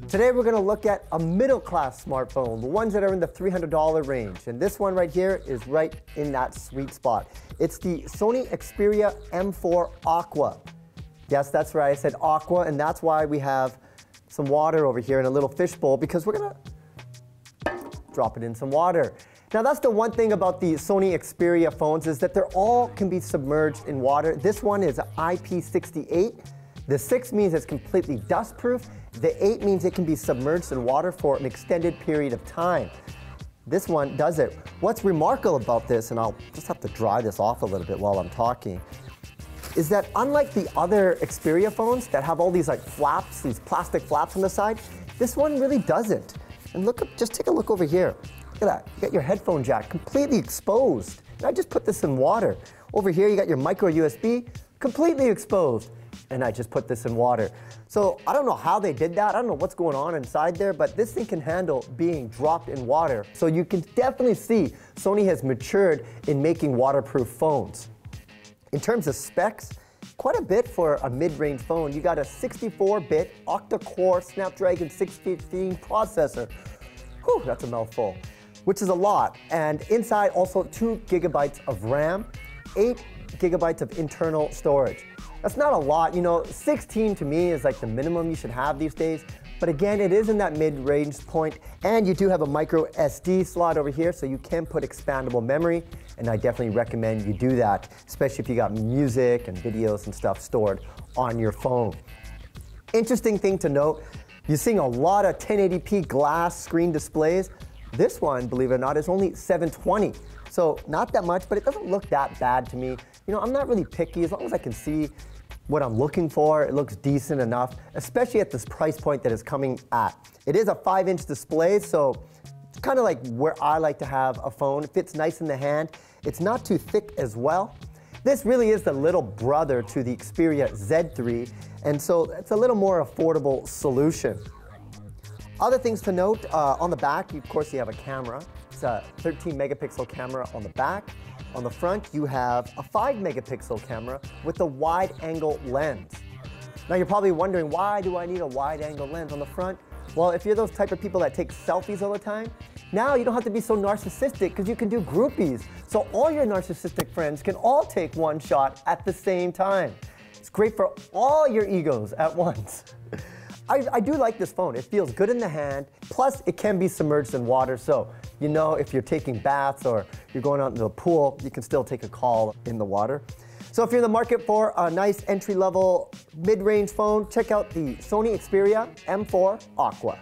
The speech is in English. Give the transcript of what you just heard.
Today we're going to look at a middle-class smartphone, the ones that are in the $300 range. And this one right here is right in that sweet spot. It's the Sony Xperia M4 Aqua. Yes, that's right, I said Aqua, and that's why we have some water over here in a little fishbowl, because we're going to drop it in some water. Now that's the one thing about the Sony Xperia phones, is that they're all can be submerged in water. This one is IP68. The 6 means it's completely dust-proof. The 8 means it can be submerged in water for an extended period of time. This one does it. What's remarkable about this, and I'll just have to dry this off a little bit while I'm talking, is that unlike the other Xperia phones that have all these like flaps, these plastic flaps on the side, this one really doesn't. And look up, just take a look over here. Look at that, you got your headphone jack completely exposed. And I just put this in water. Over here you got your micro USB completely exposed. And I just put this in water. So I don't know how they did that. I don't know what's going on inside there, but this thing can handle being dropped in water. So you can definitely see Sony has matured in making waterproof phones. In terms of specs, quite a bit for a mid-range phone. You got a 64-bit octa-core Snapdragon 615 processor. Whew, that's a mouthful, which is a lot. And inside also 2 gigabytes of RAM, 8 gigabytes of internal storage. That's not a lot, you know, 16 to me is like the minimum you should have these days. But again, it is in that mid-range point, and you do have a micro SD slot over here, so you can put expandable memory, and I definitely recommend you do that, especially if you got music and videos and stuff stored on your phone. Interesting thing to note, you're seeing a lot of 1080p glass screen displays. This one, believe it or not, is only 720. So not that much, but it doesn't look that bad to me. You know, I'm not really picky. As long as I can see what I'm looking for, it looks decent enough, especially at this price point that it's coming at. It is a 5-inch display, so it's kind of like where I like to have a phone. It fits nice in the hand. It's not too thick as well. This really is the little brother to the Xperia Z3, and so it's a little more affordable solution. Other things to note, on the back, of course, you have a camera. It's a 13 megapixel camera on the back. On the front, you have a 5 megapixel camera with a wide angle lens. Now you're probably wondering, why do I need a wide angle lens on the front? Well, if you're those type of people that take selfies all the time, now you don't have to be so narcissistic because you can do groupies. So all your narcissistic friends can all take one shot at the same time. It's great for all your egos at once. I do like this phone. It feels good in the hand. Plus, it can be submerged in water. So, you know, if you're taking baths or you're going out into the pool, you can still take a call in the water. So if you're in the market for a nice entry-level mid-range phone, check out the Sony Xperia M4 Aqua.